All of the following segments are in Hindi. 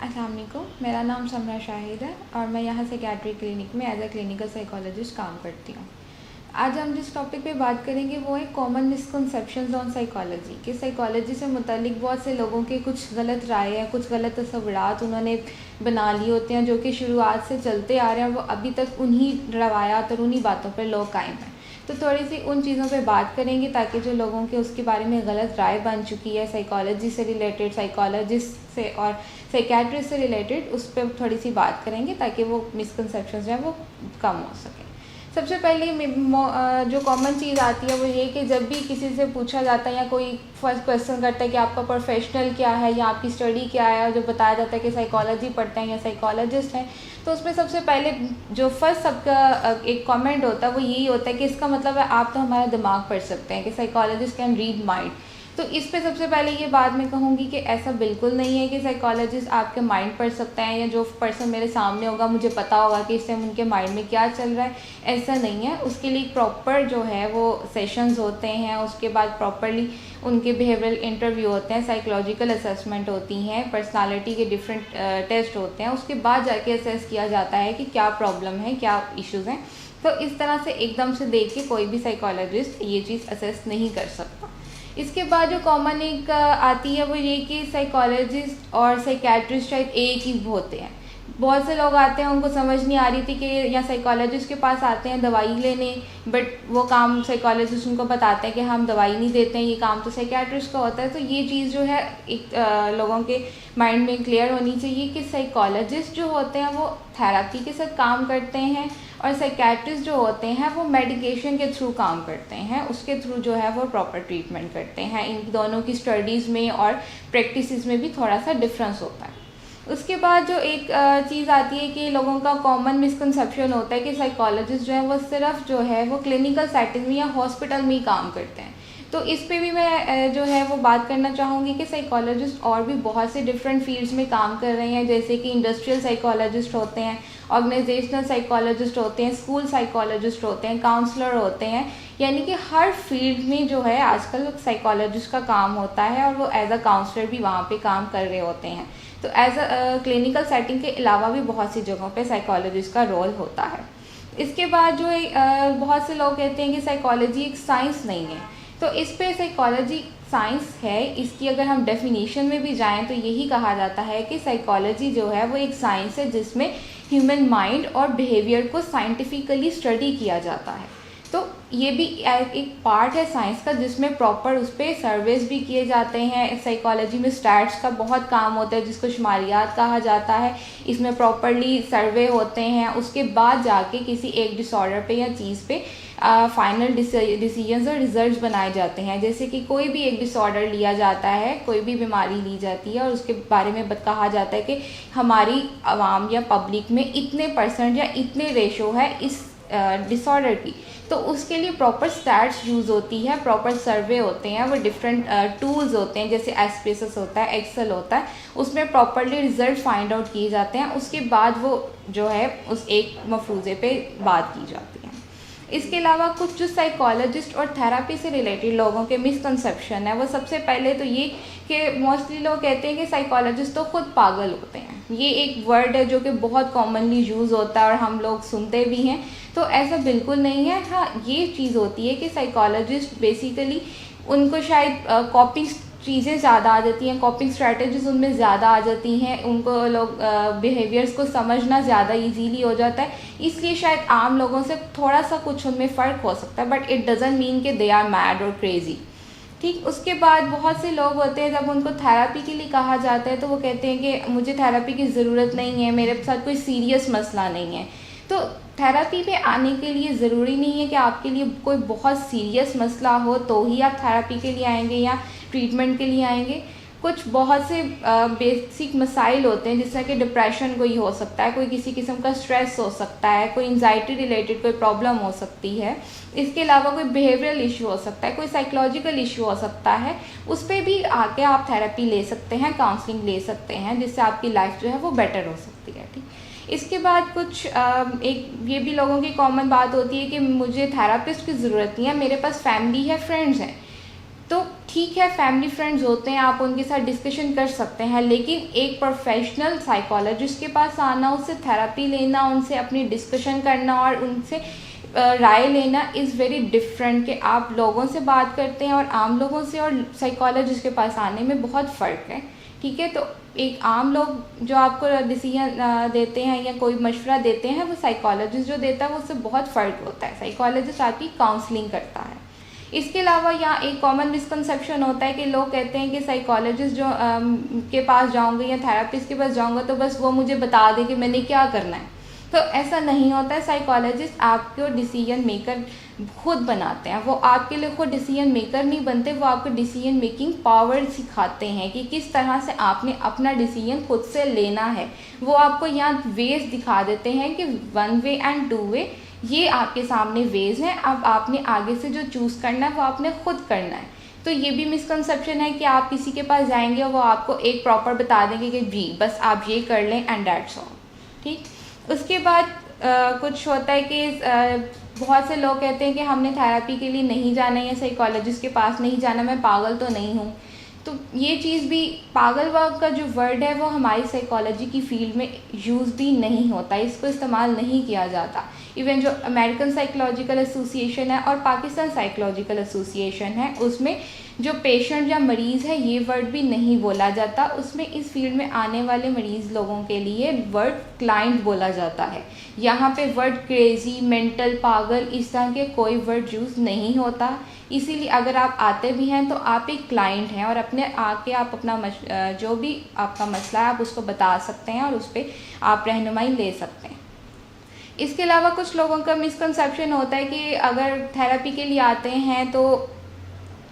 अस्सलाम वालेकुम, मेरा नाम समरा शाहिद है और मैं यहाँ साइकियाट्री क्लिनिक में एज अ क्लिनिकल साइकोलॉजिस्ट काम करती हूँ। आज हम जिस टॉपिक पे बात करेंगे वो है कॉमन मिसकंसेप्शंस ऑन साइकोलॉजी कि साइकोलॉजी से मुतालिक बहुत से लोगों के कुछ गलत राय है, कुछ गलत तस्वुरात उन्होंने बना लिए होते हैं जो कि शुरुआत से चलते आ रहे हैं। वो अभी तक उन्हीं रवायात और उन्हीं बातों पर लोग कायम हैं। तो थोड़ी सी उन चीज़ों पे बात करेंगे ताकि जो लोगों के उसके बारे में गलत राय बन चुकी है साइकोलॉजी से रिलेटेड, साइकोलॉजिस्ट से और साइकियाट्रिस्ट से रिलेटेड, उस पर थोड़ी सी बात करेंगे ताकि वो मिसकंसेप्शंस जो है वो कम हो सके। सबसे पहले जो कॉमन चीज़ आती है वो ये कि जब भी किसी से पूछा जाता है या कोई फर्स्ट क्वेश्चन करता है कि आपका प्रोफेशनल क्या है या आपकी स्टडी क्या है, और जो बताया जाता है कि साइकोलॉजी पढ़ते हैं या साइकोलॉजिस्ट हैं, तो उसमें सबसे पहले जो फर्स्ट सबका एक कमेंट होता है वो यही होता है कि इसका मतलब है आप तो हमारा दिमाग पढ़ सकते हैं, कि साइकोलॉजिस्ट कैन रीड माइंड। तो इस पे सबसे पहले ये बात मैं कहूँगी कि ऐसा बिल्कुल नहीं है कि साइकोलॉजिस्ट आपके माइंड पढ़ सकते हैं या जो पर्सन मेरे सामने होगा मुझे पता होगा कि इस टाइम उनके माइंड में क्या चल रहा है, ऐसा नहीं है। उसके लिए प्रॉपर जो है वो सेशंस होते हैं, उसके बाद प्रॉपरली उनके बिहेवियरल इंटरव्यू होते हैं, साइकोलॉजिकल असेसमेंट होती हैं, पर्सनालिटी के डिफरेंट टेस्ट होते हैं, उसके बाद जाके असेस किया जाता है कि क्या प्रॉब्लम है, क्या इश्यूज़ हैं। तो इस तरह से एकदम से देख के कोई भी साइकोलॉजिस्ट ये चीज़ असेस नहीं कर सकता। इसके बाद जो कॉमन एक आती है वो ये कि साइकोलॉजिस्ट और साइकियाट्रिस्ट शायद एक ही होते हैं। बहुत से लोग आते हैं, उनको समझ नहीं आ रही थी कि या साइकोलॉजिस्ट के पास आते हैं दवाई लेने, बट वो काम साइकोलॉजिस्ट उनको बताते हैं कि हम दवाई नहीं देते हैं, ये काम तो साइकियाट्रिस्ट का होता है। तो ये चीज़ जो है एक लोगों के माइंड में क्लियर होनी चाहिए कि साइकोलॉजिस्ट जो होते हैं वो थेरेपी के साथ काम करते हैं और साइकियाट्रिस्ट जो होते हैं वो मेडिकेशन के थ्रू काम करते हैं, उसके थ्रू जो है वो प्रॉपर ट्रीटमेंट करते हैं। इन दोनों की स्टडीज़ में और प्रैक्टिसेस में भी थोड़ा सा डिफरेंस होता है। उसके बाद जो एक चीज़ आती है कि लोगों का कॉमन मिसकंसेप्शन होता है कि साइकोलॉजिस्ट जो है वो सिर्फ जो है वो क्लिनिकल सेटिंग में या हॉस्पिटल में ही काम करते हैं। तो इस पे भी मैं जो है वो बात करना चाहूँगी कि साइकोलॉजिस्ट और भी बहुत से डिफरेंट फील्ड्स में काम कर रहे हैं, जैसे कि इंडस्ट्रियल साइकोलॉजिस्ट होते हैं, ऑर्गेनाइजेशनल साइकोलॉजिस्ट होते हैं, स्कूल साइकोलॉजिस्ट होते हैं, काउंसलर होते हैं। यानी कि हर फील्ड में जो है आजकल साइकोलॉजिस्ट का काम होता है और वो एज अ काउंसलर भी वहाँ पे काम कर रहे होते हैं। तो एज अ क्लिनिकल सेटिंग के अलावा भी बहुत सी जगहों पे साइकोलॉजिस्ट का रोल होता है। इसके बाद जो बहुत से लोग कहते हैं कि साइकोलॉजी एक साइंस नहीं है, तो इस पे साइकोलॉजी साइंस है। इसकी अगर हम डेफिनेशन में भी जाएं तो यही कहा जाता है कि साइकोलॉजी जो है वो एक साइंस है जिसमें ह्यूमन माइंड और बिहेवियर को साइंटिफिकली स्टडी किया जाता है। तो ये भी एक पार्ट है साइंस का जिसमें प्रॉपर उस पर सर्वेस भी किए जाते हैं। साइकोलॉजी में स्टैट्स का बहुत काम होता है जिसको शुमारियात कहा जाता है। इसमें प्रॉपरली सर्वे होते हैं, उसके बाद जाके किसी एक डिसऑर्डर पे या चीज़ पे फाइनल डिसीजंस और रिजल्ट्स बनाए जाते हैं। जैसे कि कोई भी एक डिसऑर्डर लिया जाता है, कोई भी बीमारी ली जाती है और उसके बारे में कहा जाता है कि हमारी आवाम या पब्लिक में इतने % या इतने रेशो है इस डिसऑर्डर की, तो उसके लिए प्रॉपर स्टैट्स यूज़ होती है, प्रॉपर सर्वे होते हैं, वो डिफरेंट टूल्स होते हैं जैसे एस्पेसिस होता है, एक्सेल होता है, उसमें प्रॉपरली रिजल्ट फाइंड आउट किए जाते हैं। उसके बाद वो जो है उस एक मफरूज़े पे बात की जाती है। इसके अलावा कुछ जो साइकोलॉजिस्ट और थेरेपी से रिलेटेड लोगों के मिसकंसेप्शन है वो सबसे पहले तो ये कि मोस्टली लोग कहते हैं कि साइकोलॉजिस्ट तो खुद पागल होते हैं। ये एक वर्ड है जो कि बहुत कॉमनली यूज़ होता है और हम लोग सुनते भी हैं, तो ऐसा बिल्कुल नहीं है। हाँ, ये चीज़ होती है कि साइकोलॉजिस्ट बेसिकली उनको शायद कॉपिंग चीज़ें ज़्यादा आ जाती हैं, कॉपिंग स्ट्रैटेजीज उनमें ज़्यादा आ जाती हैं, उनको लोग बिहेवियर्स को समझना ज़्यादा इजीली हो जाता है, इसलिए शायद आम लोगों से थोड़ा सा कुछ उनमें फ़र्क हो सकता है, बट इट डज़ंट मीन कि दे आर मैड और क्रेज़ी। ठीक, उसके बाद बहुत से लोग होते हैं जब उनको थेरेपी के लिए कहा जाता है तो वो कहते हैं कि मुझे थेरेपी की ज़रूरत नहीं है, मेरे साथ कोई सीरियस मसला नहीं है। तो थेरेपी पे आने के लिए ज़रूरी नहीं है कि आपके लिए कोई बहुत सीरियस मसला हो तो ही आप थेरेपी के लिए आएंगे या ट्रीटमेंट के लिए आएंगे। कुछ बहुत से बेसिक मसाइल होते हैं, जिस तरह कि डिप्रेशन कोई हो सकता है, कोई किसी किस्म का स्ट्रेस हो सकता है, कोई एंजाइटी रिलेटेड कोई प्रॉब्लम हो सकती है, इसके अलावा कोई बिहेवियरल इशू हो सकता है, कोई साइकोलॉजिकल इशू हो सकता है, उस पर भी आके आप थेरेपी ले सकते हैं, काउंसलिंग ले सकते हैं, जिससे आपकी लाइफ जो है वो बेटर हो सकती है। ठीक, इसके बाद कुछ एक ये भी लोगों की कॉमन बात होती है कि मुझे थेरापिस्ट की ज़रूरत नहीं है, मेरे पास फैमिली है, फ्रेंड्स हैं। तो ठीक है, फैमिली फ्रेंड्स होते हैं, आप उनके साथ डिस्कशन कर सकते हैं, लेकिन एक प्रोफेशनल साइकोलॉजिस्ट के पास आना, उससे थेरेपी लेना, उनसे अपनी डिस्कशन करना और उनसे राय लेना इज़ वेरी डिफरेंट। कि आप लोगों से बात करते हैं और आम लोगों से और साइकोलॉजिस्ट के पास आने में बहुत फ़र्क है। ठीक है, तो एक आम लोग जो आपको डिसीजन देते हैं या कोई मशवरा देते हैं, वो साइकोलॉजिस्ट जो देता है वो उससे बहुत फ़र्क होता है। साइकोलॉजिस्ट आपकी काउंसलिंग करता है। इसके अलावा यहाँ एक कॉमन मिसकंसेप्शन होता है कि लोग कहते हैं कि साइकोलॉजिस्ट जो के पास जाऊँगी या थेरेपिस्ट के पास जाऊँगा तो बस वो मुझे बता दे कि मैंने क्या करना है। तो ऐसा नहीं होता है। साइकोलॉजिस्ट आपको डिसीजन मेकर खुद बनाते हैं, वो आपके लिए खुद डिसीजन मेकर नहीं बनते, वो आपको डिसीजन मेकिंग पावर सिखाते हैं कि किस तरह से आपने अपना डिसीजन खुद से लेना है। वो आपको यहाँ वेज दिखा देते हैं कि 1 वे एंड 2 वे, ये आपके सामने वेज हैं। अब आपने आगे से जो चूज़ करना है वो आपने खुद करना है। तो ये भी मिसकंसेप्शन है कि आप किसी के पास जाएंगे और वो आपको एक प्रॉपर बता देंगे कि जी बस आप ये कर लें एंड दैट्स ऑल। ठीक, उसके बाद कुछ होता है कि बहुत से लोग कहते हैं कि हमने थेरेपी के लिए नहीं जाना या साइकोलॉजिस्ट के पास नहीं जाना, मैं पागल तो नहीं हूँ। तो ये चीज़ भी, पागल वर्ग का जो वर्ड है वो हमारी साइकोलॉजी की फील्ड में यूज़ भी नहीं होता, इसको इस्तेमाल नहीं किया जाता। इवन जो अमेरिकन साइकोलॉजिकल एसोसिएशन है और पाकिस्तान साइकोलॉजिकल एसोसिएशन है, उसमें जो पेशेंट या मरीज़ है ये वर्ड भी नहीं बोला जाता। उसमें इस फील्ड में आने वाले मरीज़ लोगों के लिए वर्ड क्लाइंट बोला जाता है। यहाँ पे वर्ड क्रेज़ी, मेंटल, पागल इस तरह के कोई वर्ड यूज़ नहीं होता। इसीलिए अगर आप आते भी हैं तो आप एक क्लाइंट हैं और अपने आके आप अपना जो भी आपका मसला है आप उसको बता सकते हैं और उस पर आप रहनुमाई ले सकते हैं। इसके अलावा कुछ लोगों का मिसकंसेप्शन होता है कि अगर थेरेपी के लिए आते हैं तो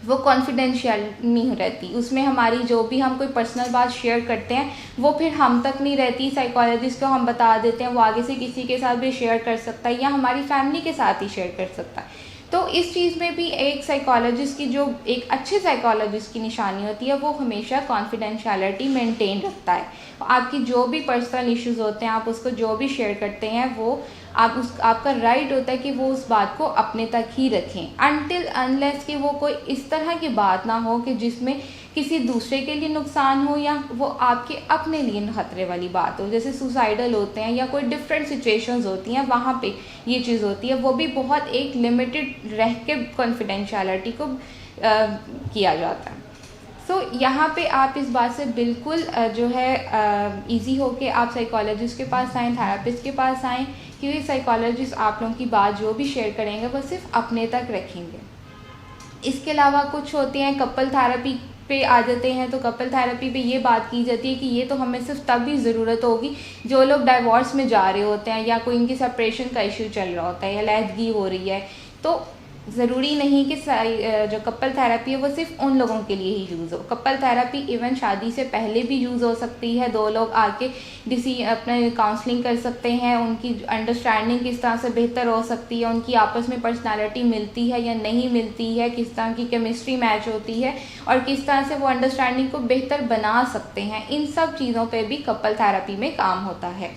वो कॉन्फिडेंशियल नहीं रहती, उसमें हमारी जो भी हम कोई पर्सनल बात शेयर करते हैं वो फिर हम तक नहीं रहती। साइकोलॉजिस्ट को हम बता देते हैं, वो आगे से किसी के साथ भी शेयर कर सकता है या हमारी फैमिली के साथ ही शेयर कर सकता है। तो इस चीज़ में भी एक साइकोलॉजिस्ट की, जो एक अच्छे साइकोलॉजिस्ट की निशानी होती है, वो हमेशा कॉन्फिडेंशियलिटी मेंटेन रखता है। आपकी जो भी पर्सनल इश्यूज़ होते हैं, आप उसको जो भी शेयर करते हैं, वो आपका राइट होता है कि वो उस बात को अपने तक ही रखें, अनटिल अनलेस कि वो कोई इस तरह की बात ना हो कि जिसमें किसी दूसरे के लिए नुकसान हो या वो आपके अपने लिए खतरे वाली बात हो। जैसे सुसाइडल होते हैं या कोई डिफरेंट सिचुएशंस होती हैं, वहाँ पे ये चीज़ होती है। वो भी बहुत एक लिमिटेड रह के कॉन्फिडेंशियलिटी को किया जाता है। सो यहाँ पे आप इस बात से बिल्कुल जो है इजी हो के आप साइकोलॉजिस्ट के पास आएँ, थेरेपिस्ट के पास आएँ, क्योंकि साइकोलॉजिस्ट आप लोगों की बात जो भी शेयर करेंगे वो सिर्फ अपने तक रखेंगे। इसके अलावा कुछ होते हैं कपल थेरेपी पे आ जाते हैं, तो कपल थेरेपी पे ये बात की जाती है कि ये तो हमें सिर्फ तब भी ज़रूरत होगी जो लोग डाइवोर्स में जा रहे होते हैं या कोई इनकी सेपरेशन का इशू चल रहा होता है या अलहदगी हो रही है। तो ज़रूरी नहीं कि जो कपल थेरेपी है वो सिर्फ उन लोगों के लिए ही यूज़ हो। कपल थेरेपी इवन शादी से पहले भी यूज़ हो सकती है। 2 लोग आके अपने काउंसलिंग कर सकते हैं, उनकी अंडरस्टैंडिंग किस तरह से बेहतर हो सकती है, उनकी आपस में पर्सनालिटी मिलती है या नहीं मिलती है, किस तरह की केमिस्ट्री मैच होती है और किस तरह से वो अंडरस्टैंडिंग को बेहतर बना सकते हैं। इन सब चीज़ों पर भी कपल थेरेपी में काम होता है।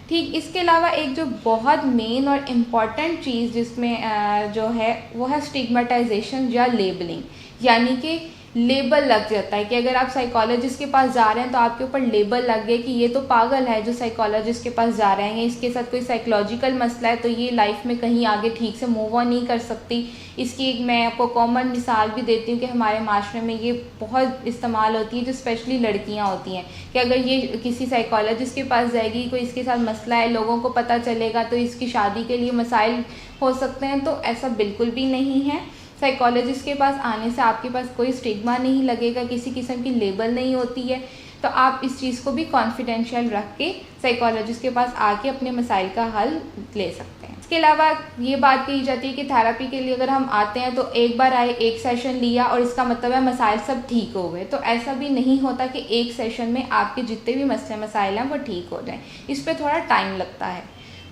ठीक, इसके अलावा एक जो बहुत मेन और इम्पॉर्टेंट चीज़ जिसमें जो है वो है स्टिग्मेटाइजेशन या लेबलिंग। यानी कि लेबल लग जाता है कि अगर आप साइकोलॉजिस्ट के पास जा रहे हैं तो आपके ऊपर लेबल लग गया कि ये तो पागल है जो साइकोलॉजिस्ट के पास जा रहे हैं, इसके साथ कोई साइकोलॉजिकल मसला है, तो ये लाइफ में कहीं आगे ठीक से मूव ऑन नहीं कर सकती। इसकी एक मैं आपको कॉमन मिसाल भी देती हूँ कि हमारे माशरे में ये बहुत इस्तेमाल होती है, जो स्पेशली लड़कियाँ होती हैं कि अगर ये किसी साइकोलॉजिस्ट के पास जाएगी, कोई इसके साथ मसला है, लोगों को पता चलेगा तो इसकी शादी के लिए मसाइल हो सकते हैं। तो ऐसा बिल्कुल भी नहीं है। साइकोलॉजिस्ट के पास आने से आपके पास कोई स्टिग्मा नहीं लगेगा, किसी किस्म की लेबल नहीं होती है। तो आप इस चीज़ को भी कॉन्फिडेंशियल रख के साइकोलॉजिस्ट के पास आके अपने मसाइल का हल ले सकते हैं। इसके अलावा ये बात कही जाती है कि थेरेपी के लिए अगर हम आते हैं तो एक बार आए, एक सेशन लिया और इसका मतलब है मसाइल सब ठीक हो गए। तो ऐसा भी नहीं होता कि एक सेशन में आपके जितने भी मसले मसाइल हैं वो ठीक हो जाएं। इस पर थोड़ा टाइम लगता है।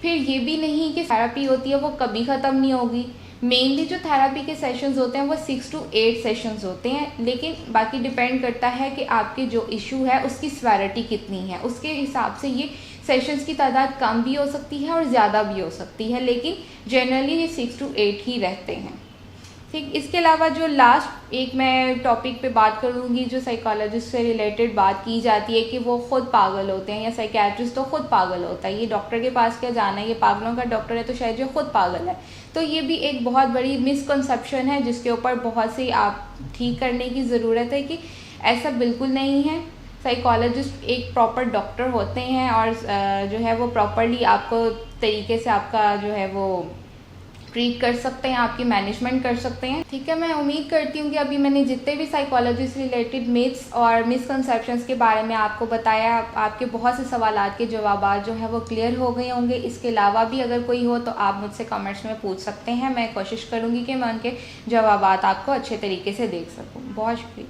फिर ये भी नहीं कि थेरेपी होती है वो कभी ख़त्म नहीं होगी। मेनली जो थेरेपी के सेशंस होते हैं वो 6 to 8 सेशंस होते हैं, लेकिन बाकी डिपेंड करता है कि आपके जो इशू है उसकी सीवियरिटी कितनी है। उसके हिसाब से ये सेशंस की तादाद कम भी हो सकती है और ज़्यादा भी हो सकती है, लेकिन जनरली ये 6 to 8 ही रहते हैं। ठीक, इसके अलावा जो लास्ट एक मैं टॉपिक पे बात करूँगी, जो साइकोलॉजिस्ट से रिलेटेड बात की जाती है कि वो खुद पागल होते हैं या साइकेट्रिस्ट तो खुद पागल होता है, ये डॉक्टर के पास क्या जाना है, ये पागलों का डॉक्टर है तो शायद ये खुद पागल है। तो ये भी एक बहुत बड़ी मिसकंसेप्शन है जिसके ऊपर बहुत सी आप ठीक करने की ज़रूरत है कि ऐसा बिल्कुल नहीं है। साइकोलॉजिस्ट एक प्रॉपर डॉक्टर होते हैं और जो है वो प्रॉपरली आपको तरीके से आपका जो है वो ट्रीट कर सकते हैं, आपकी मैनेजमेंट कर सकते हैं। ठीक है, मैं उम्मीद करती हूँ कि अभी मैंने जितने भी साइकोलॉजी से रिलेटेड मिथ्स और मिसकंसेप्शंस के बारे में आपको बताया, आपके बहुत से सवालात के जवाब जो है वो क्लियर हो गए होंगे। इसके अलावा भी अगर कोई हो तो आप मुझसे कमेंट्स में पूछ सकते हैं, मैं कोशिश करूँगी कि मैं उनके जवाब आपको अच्छे तरीके से देख सकूँ। बहुत शुक्रिया।